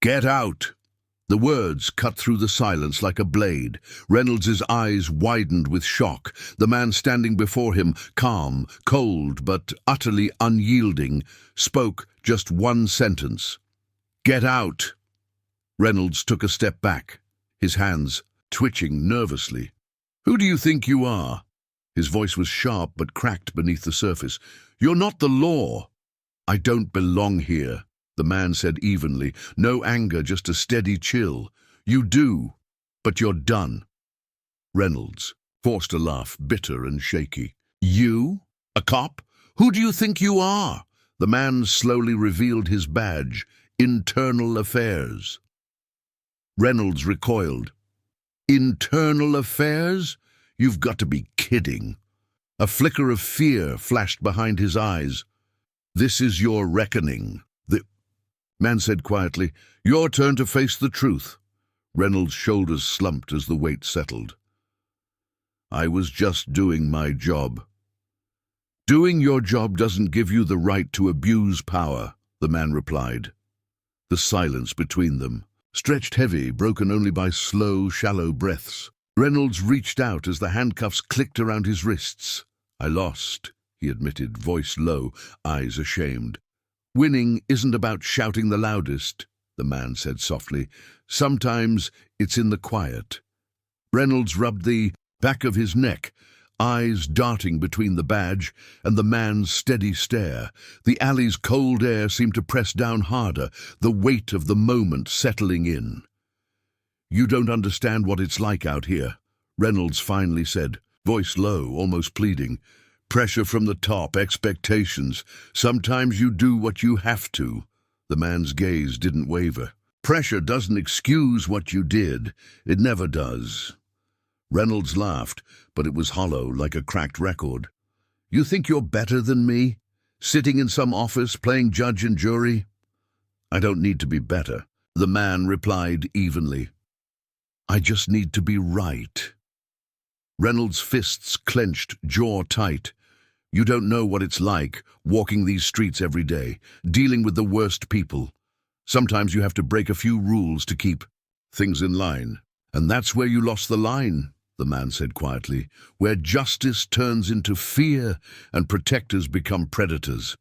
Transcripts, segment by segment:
Get out! The words cut through the silence like a blade. Reynolds's eyes widened with shock. The man standing before him, calm, cold, but utterly unyielding, spoke just one sentence. Get out! Reynolds took a step back, his hands twitching nervously. Who do you think you are? His voice was sharp but cracked beneath the surface. You're not the law. I don't belong here, the man said evenly. No anger, just a steady chill. You do, but you're done. Reynolds forced a laugh, bitter and shaky. You? A cop? Who do you think you are? The man slowly revealed his badge. Internal Affairs. Reynolds recoiled. Internal Affairs? You've got to be kidding. A flicker of fear flashed behind his eyes. This is your reckoning. The man said quietly, your turn to face the truth. Reynolds' shoulders slumped as the weight settled. I was just doing my job. Doing your job doesn't give you the right to abuse power, the man replied. The silence between them stretched heavy, broken only by slow, shallow breaths. Reynolds reached out as the handcuffs clicked around his wrists. I lost, he admitted, voice low, eyes ashamed. Winning isn't about shouting the loudest, the man said softly. Sometimes it's in the quiet. Reynolds rubbed the back of his neck, eyes darting between the badge and the man's steady stare. The alley's cold air seemed to press down harder, the weight of the moment settling in. You don't understand what it's like out here, Reynolds finally said, voice low, almost pleading. Pressure from the top, expectations. Sometimes you do what you have to. The man's gaze didn't waver. Pressure doesn't excuse what you did. It never does. Reynolds laughed, but it was hollow, like a cracked record. You think you're better than me? Sitting in some office, playing judge and jury? I don't need to be better, the man replied evenly. I just need to be right. Reynolds' fists clenched, jaw tight. You don't know what it's like, walking these streets every day, dealing with the worst people. Sometimes you have to break a few rules to keep things in line. And that's where you lost the line, the man said quietly, where justice turns into fear and protectors become predators.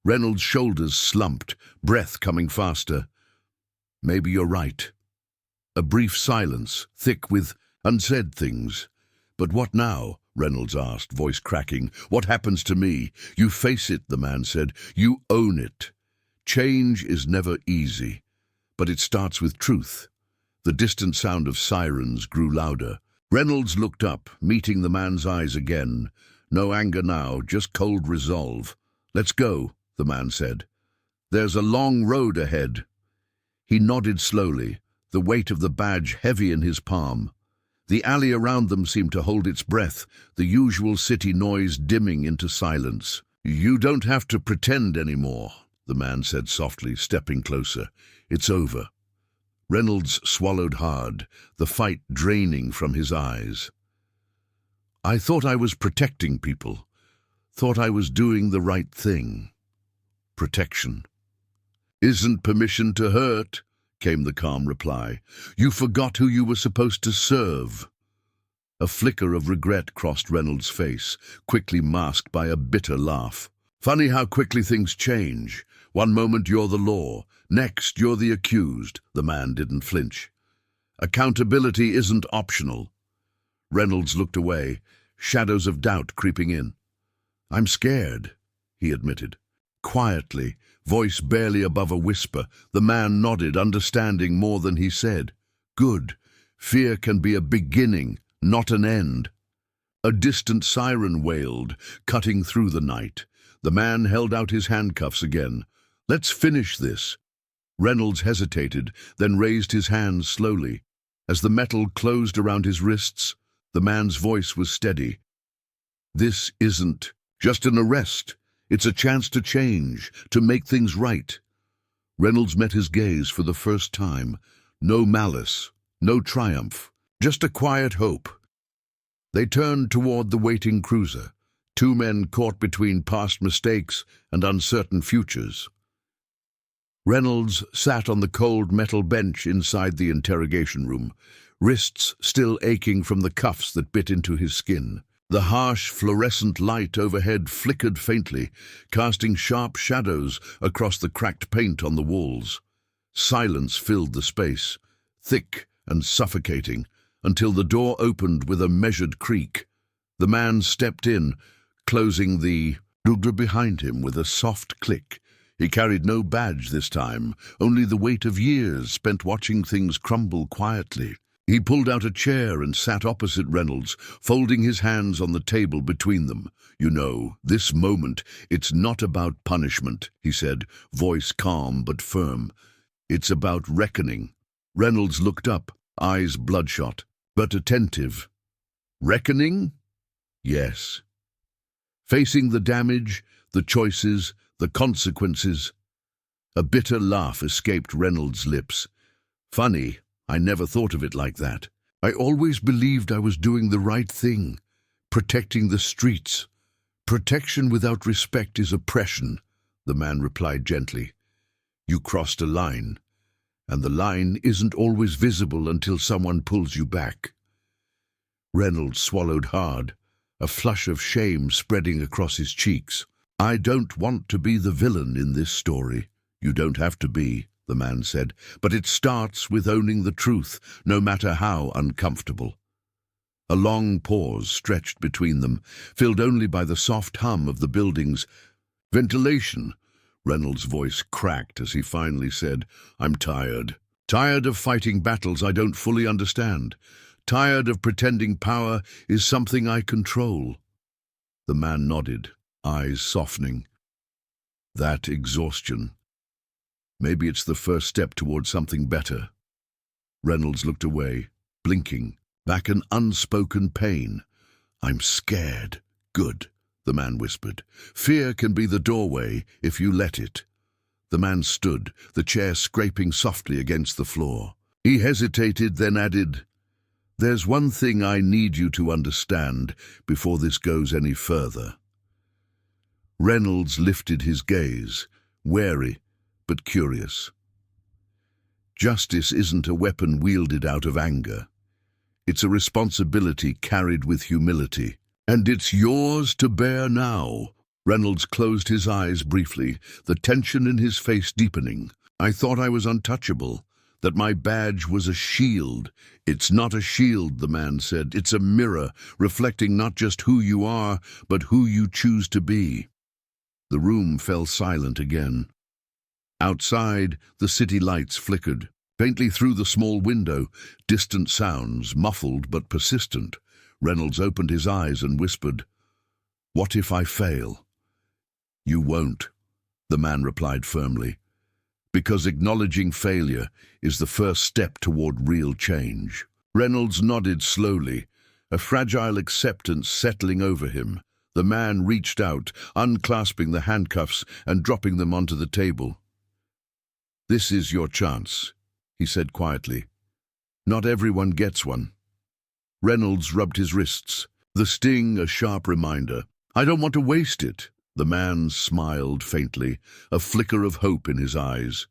Reynolds' shoulders slumped, breath coming faster. Maybe you're right. A brief silence, thick with unsaid things. But what now? Reynolds asked, voice cracking. What happens to me? You face it, the man said. You own it. Change is never easy, but it starts with truth. The distant sound of sirens grew louder. Reynolds looked up, meeting the man's eyes again. No anger now, just cold resolve. Let's go, the man said. There's a long road ahead. He nodded slowly, the weight of the badge heavy in his palm. The alley around them seemed to hold its breath, the usual city noise dimming into silence. You don't have to pretend anymore, the man said softly, stepping closer. It's over. Reynolds swallowed hard, the fight draining from his eyes. I thought I was protecting people, thought I was doing the right thing. Protection isn't permission to hurt, came the calm reply. You forgot who you were supposed to serve. A flicker of regret crossed Reynolds' face, quickly masked by a bitter laugh. Funny how quickly things change. One moment you're the law, next you're the accused. The man didn't flinch. Accountability isn't optional. Reynolds looked away, shadows of doubt creeping in. I'm scared, he admitted. Quietly, voice barely above a whisper, the man nodded, understanding more than he said. Good. Fear can be a beginning, not an end. A distant siren wailed, cutting through the night. The man held out his handcuffs again. Let's finish this. Reynolds hesitated, then raised his hands slowly. As the metal closed around his wrists, the man's voice was steady. This isn't just an arrest. It's a chance to change, to make things right. Reynolds met his gaze for the first time. No malice, no triumph, just a quiet hope. They turned toward the waiting cruiser, two men caught between past mistakes and uncertain futures. Reynolds sat on the cold metal bench inside the interrogation room, wrists still aching from the cuffs that bit into his skin. The harsh fluorescent light overhead flickered faintly, casting sharp shadows across the cracked paint on the walls. Silence filled the space, thick and suffocating, until the door opened with a measured creak. The man stepped in, closing the door behind him with a soft click. He carried no badge this time, only the weight of years spent watching things crumble quietly. He pulled out a chair and sat opposite Reynolds, folding his hands on the table between them. "You know, this moment, it's not about punishment," he said, voice calm but firm. "It's about reckoning." Reynolds looked up, eyes bloodshot, but attentive. "Reckoning?" "Yes. Facing the damage, the choices, the consequences." A bitter laugh escaped Reynolds' lips. "Funny, I never thought of it like that. I always believed I was doing the right thing, protecting the streets." "Protection without respect is oppression," the man replied gently. "You crossed a line, and the line isn't always visible until someone pulls you back." Reynolds swallowed hard, a flush of shame spreading across his cheeks. "I don't want to be the villain in this story." "You don't have to be," the man said, "but it starts with owning the truth, no matter how uncomfortable." A long pause stretched between them, filled only by the soft hum of the building's ventilation. Reynolds' voice cracked as he finally said, "I'm tired. Tired of fighting battles I don't fully understand. Tired of pretending power is something I control." The man nodded, eyes softening. "That exhaustion. Maybe it's the first step toward something better." Reynolds looked away, blinking, back an unspoken pain. "I'm scared." "Good," the man whispered. "Fear can be the doorway if you let it." The man stood, the chair scraping softly against the floor. He hesitated, then added, "There's one thing I need you to understand before this goes any further." Reynolds lifted his gaze, wary but curious. Justice isn't a weapon wielded out of anger. It's a responsibility carried with humility. And it's yours to bear now. Reynolds closed his eyes briefly, the tension in his face deepening. "I thought I was untouchable, that my badge was a shield." "It's not a shield," the man said. "It's a mirror, reflecting not just who you are, but who you choose to be." The room fell silent again. Outside, the city lights flickered. Faintly through the small window, distant sounds, muffled but persistent. Reynolds opened his eyes and whispered, "What if I fail?" "You won't," the man replied firmly, "because acknowledging failure is the first step toward real change." Reynolds nodded slowly, a fragile acceptance settling over him. The man reached out, unclasping the handcuffs and dropping them onto the table. "This is your chance," he said quietly. "Not everyone gets one." Reynolds rubbed his wrists, the sting a sharp reminder. "I don't want to waste it." The man smiled faintly, a flicker of hope in his eyes.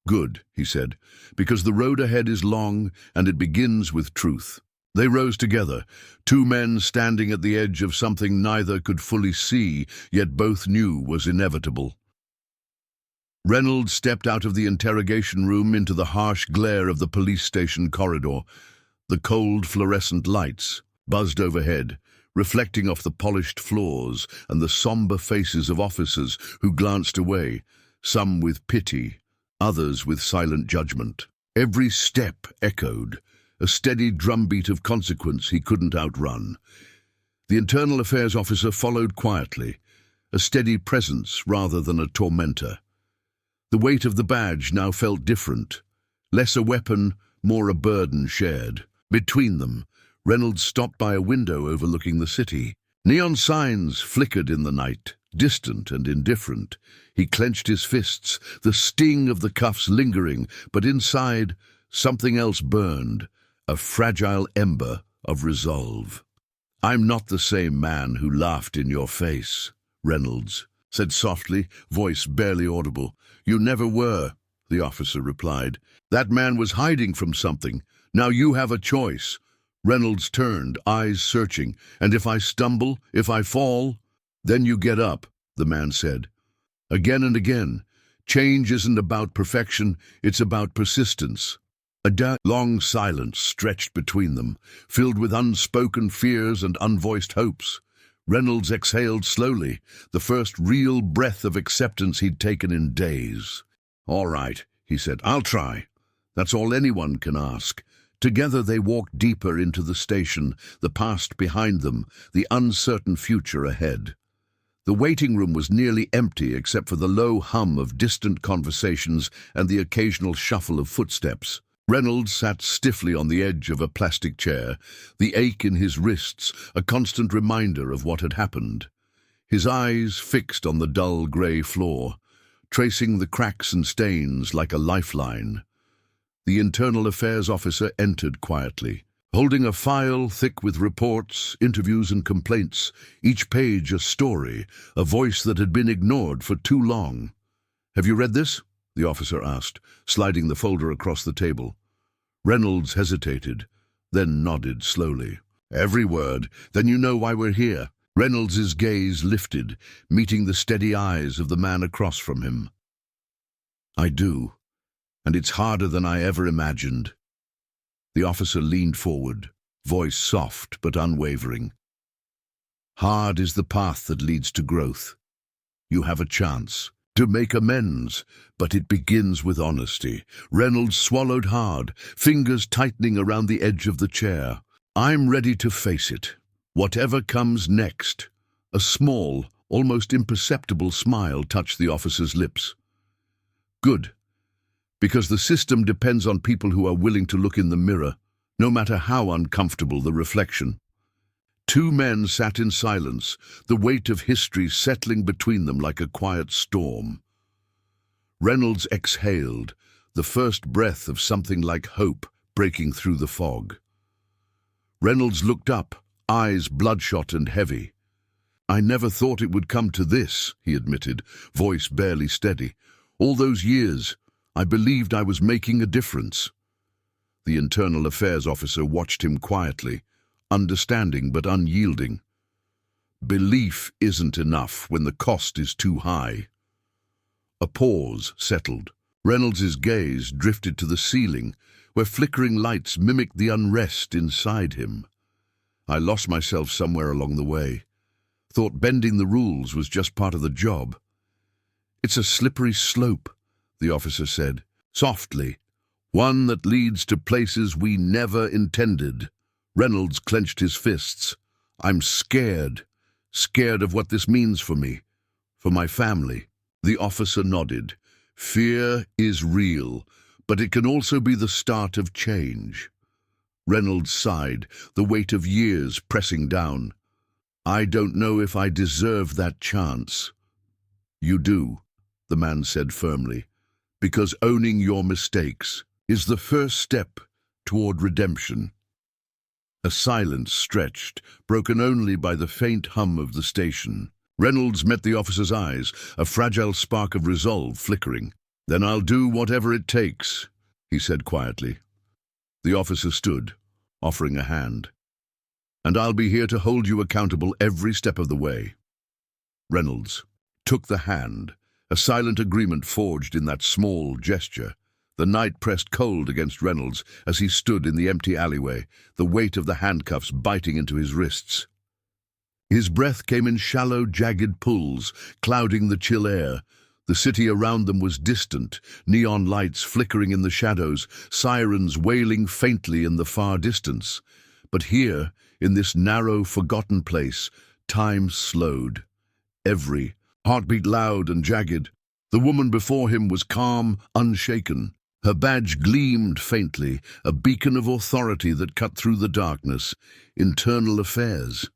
"Good," he said, "because the road ahead is long and it begins with truth." They rose together, two men standing at the edge of something neither could fully see, yet both knew was inevitable. Reynolds stepped out of the interrogation room into the harsh glare of the police station corridor. The cold fluorescent lights buzzed overhead, reflecting off the polished floors and the somber faces of officers who glanced away, some with pity, others with silent judgment. Every step echoed, a steady drumbeat of consequence he couldn't outrun. The internal affairs officer followed quietly, a steady presence rather than a tormentor. The weight of the badge now felt different, less a weapon, more a burden shared. Between them, Reynolds stopped by a window overlooking the city. Neon signs flickered in the night, distant and indifferent. He clenched his fists, the sting of the cuffs lingering, but inside, something else burned, a fragile ember of resolve. "I'm not the same man who laughed in your face," Reynolds said softly, voice barely audible. "You never were." the officer replied. That man was hiding from something. Now you have a choice. Reynolds turned, eyes searching. And if I stumble, if I fall? Then you get up, the man said. Again and again. Change isn't about perfection, it's about persistence. A long silence stretched between them, filled with unspoken fears and unvoiced hopes. Reynolds exhaled slowly, the first real breath of acceptance he'd taken in days. All right, he said, I'll try. That's all anyone can ask. Together they walked deeper into the station, the past behind them, the uncertain future ahead. The waiting room was nearly empty except for the low hum of distant conversations and the occasional shuffle of footsteps. Reynolds sat stiffly on the edge of a plastic chair, the ache in his wrists a constant reminder of what had happened. His eyes fixed on the dull grey floor, tracing the cracks and stains like a lifeline. The internal affairs officer entered quietly, holding a file thick with reports, interviews and complaints, each page a story, a voice that had been ignored for too long. Have you read this? The officer asked, sliding the folder across the table. Reynolds hesitated, then nodded slowly. Every word. Then you know why we're here. Reynolds's gaze lifted, meeting the steady eyes of the man across from him. I do, and it's harder than I ever imagined. The officer leaned forward, voice soft but unwavering. Hard is the path that leads to growth. You have a chance to make amends, but it begins with honesty. Reynolds swallowed hard, fingers tightening around the edge of the chair. I'm ready to face it. Whatever comes next. A small, almost imperceptible smile touched the officer's lips. Good. Because the system depends on people who are willing to look in the mirror, no matter how uncomfortable the reflection. Two men sat in silence, the weight of history settling between them like a quiet storm. Reynolds exhaled, the first breath of something like hope breaking through the fog. Reynolds looked up, eyes bloodshot and heavy. I never thought it would come to this, he admitted, voice barely steady. All those years, I believed I was making a difference. The internal affairs officer watched him quietly, understanding but unyielding. Belief isn't enough when the cost is too high. A pause settled. Reynolds's gaze drifted to the ceiling, where flickering lights mimicked the unrest inside him. I lost myself somewhere along the way. Thought bending the rules was just part of the job. It's a slippery slope, the officer said, softly. One that leads to places we never intended. Reynolds clenched his fists. I'm scared. Scared of what this means for me. For my family. The officer nodded. Fear is real, but it can also be the start of change. Reynolds sighed, the weight of years pressing down. I don't know if I deserve that chance. You do, the man said firmly, because owning your mistakes is the first step toward redemption. A silence stretched, broken only by the faint hum of the station. Reynolds met the officer's eyes, a fragile spark of resolve flickering. Then I'll do whatever it takes, he said quietly. The officer stood, offering a hand. And I'll be here to hold you accountable every step of the way. Reynolds took the hand, a silent agreement forged in that small gesture. The night pressed cold against Reynolds as he stood in the empty alleyway, the weight of the handcuffs biting into his wrists. His breath came in shallow, jagged pulls, clouding the chill air. The city around them was distant, neon lights flickering in the shadows, sirens wailing faintly in the far distance. But here, in this narrow, forgotten place, time slowed. Every heartbeat loud and jagged. The woman before him was calm, unshaken. Her badge gleamed faintly, a beacon of authority that cut through the darkness. Internal affairs.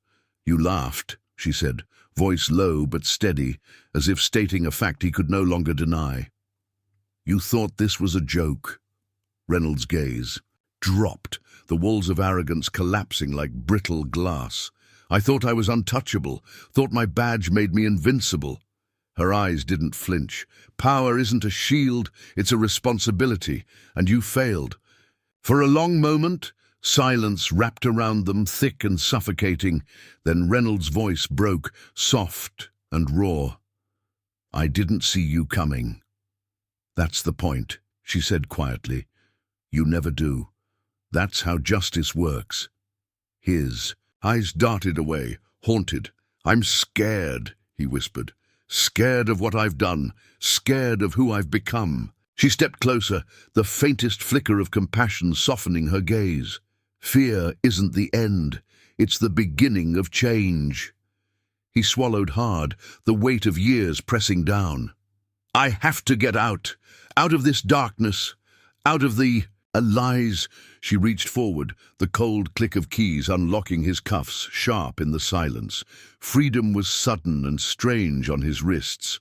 You laughed, she said, voice low but steady, as if stating a fact he could no longer deny. You thought this was a joke. Reynolds' gaze dropped, the walls of arrogance collapsing like brittle glass. I thought I was untouchable, thought my badge made me invincible. Her eyes didn't flinch. Power isn't a shield, it's a responsibility, and you failed. For a long moment, silence wrapped around them, thick and suffocating. Then Reynolds' voice broke, soft and raw. "I didn't see you coming." "That's the point," she said quietly. "You never do. That's how justice works." His eyes darted away, haunted. "I'm scared," he whispered. "Scared of what I've done, scared of who I've become." She stepped closer, the faintest flicker of compassion softening her gaze. "Fear isn't the end, it's the beginning of change." He swallowed hard, the weight of years pressing down. "I have to get out of this darkness, out of the lies." She reached forward, the cold click of keys unlocking his cuffs, sharp in the silence. Freedom was sudden and strange on his wrists.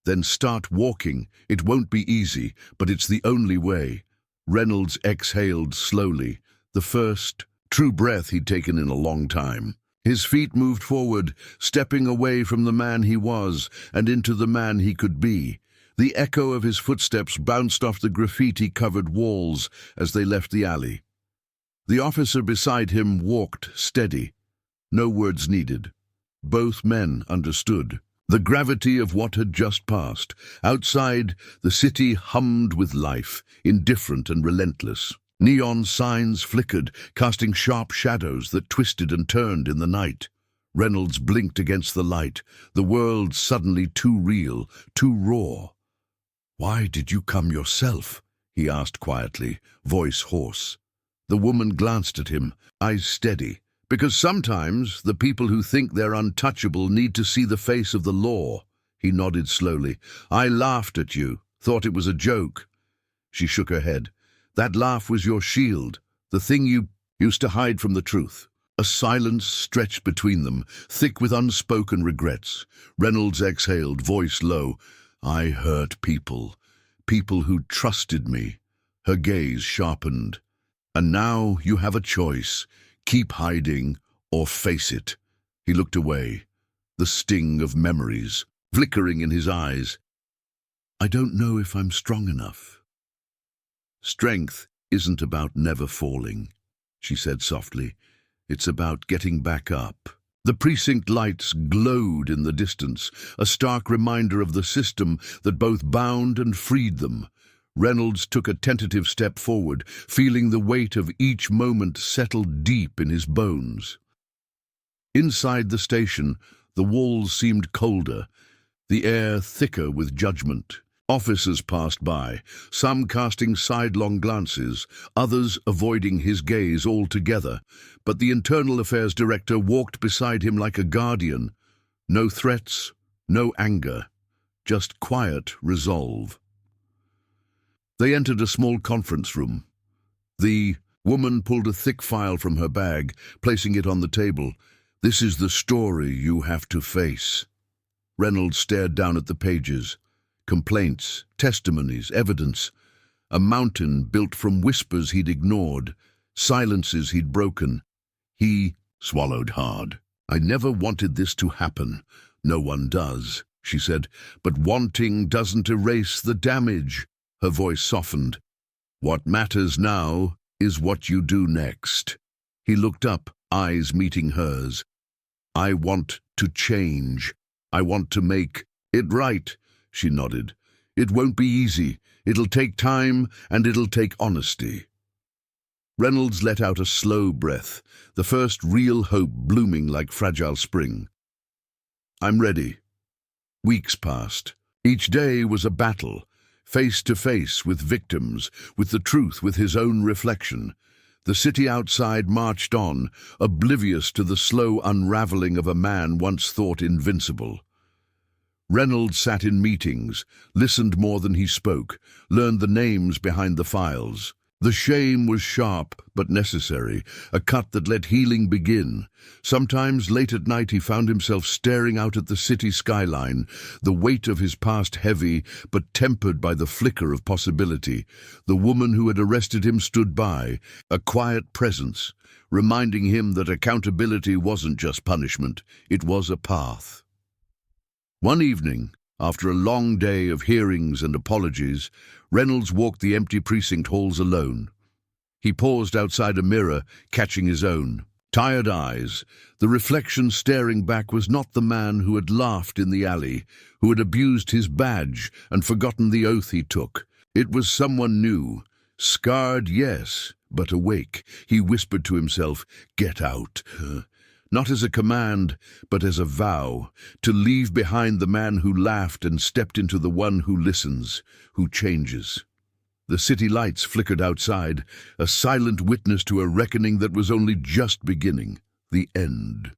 "Then start walking. It won't be easy, but it's the only way." Reynolds exhaled slowly, the first true breath he'd taken in a long time. His feet moved forward, stepping away from the man he was and into the man he could be. The echo of his footsteps bounced off the graffiti-covered walls as they left the alley. The officer beside him walked steady. No words needed. Both men understood the gravity of what had just passed. Outside, the city hummed with life, indifferent and relentless. Neon signs flickered, casting sharp shadows that twisted and turned in the night. Reynolds blinked against the light, the world suddenly too real, too raw. "Why did you come yourself?" he asked quietly, voice hoarse. The woman glanced at him, eyes steady. "Because sometimes the people who think they're untouchable need to see the face of the law." He nodded slowly. "I laughed at you, thought it was a joke." She shook her head. "That laugh was your shield, the thing you used to hide from the truth." A silence stretched between them, thick with unspoken regrets. Reynolds exhaled, voice low. "I hurt people who trusted me." Her gaze sharpened. "And now you have a choice. Keep hiding or face it." He looked away, the sting of memories flickering in his eyes. "I don't know if I'm strong enough." "Strength isn't about never falling," she said softly. "It's about getting back up." The precinct lights glowed in the distance, a stark reminder of the system that both bound and freed them. Reynolds took a tentative step forward, feeling the weight of each moment settle deep in his bones. Inside the station, the walls seemed colder, the air thicker with judgment. Officers passed by, some casting sidelong glances, others avoiding his gaze altogether, but the Internal Affairs Director walked beside him like a guardian. No threats, no anger, just quiet resolve. They entered a small conference room. The woman pulled a thick file from her bag, placing it on the table. "This is the story you have to face." Reynolds stared down at the pages. Complaints, testimonies, evidence. A mountain built from whispers he'd ignored, silences he'd broken. He swallowed hard. "I never wanted this to happen." "No one does," she said, "but wanting doesn't erase the damage." Her voice softened. "What matters now is what you do next." He looked up, eyes meeting hers. "I want to change. I want to make it right." She nodded. "It won't be easy. It'll take time, and it'll take honesty." Reynolds let out a slow breath, the first real hope blooming like fragile spring. "I'm ready." Weeks passed. Each day was a battle, face to face with victims, with the truth, with his own reflection. The city outside marched on, oblivious to the slow unraveling of a man once thought invincible. Reynolds sat in meetings, listened more than he spoke, learned the names behind the files. The shame was sharp but necessary, a cut that let healing begin. Sometimes late at night he found himself staring out at the city skyline, the weight of his past heavy but tempered by the flicker of possibility. The woman who had arrested him stood by, a quiet presence, reminding him that accountability wasn't just punishment, it was a path. One evening, After a long day of hearings and apologies, Reynolds walked the empty precinct halls alone. He paused outside a mirror, catching his own tired eyes. The reflection staring back was not the man who had laughed in the alley, who had abused his badge and forgotten the oath he took. It was someone new. Scarred, yes, but awake. He whispered to himself, "Get out." Not as a command, but as a vow, to leave behind the man who laughed and stepped into the one who listens, who changes. The city lights flickered outside, a silent witness to a reckoning that was only just beginning, the end.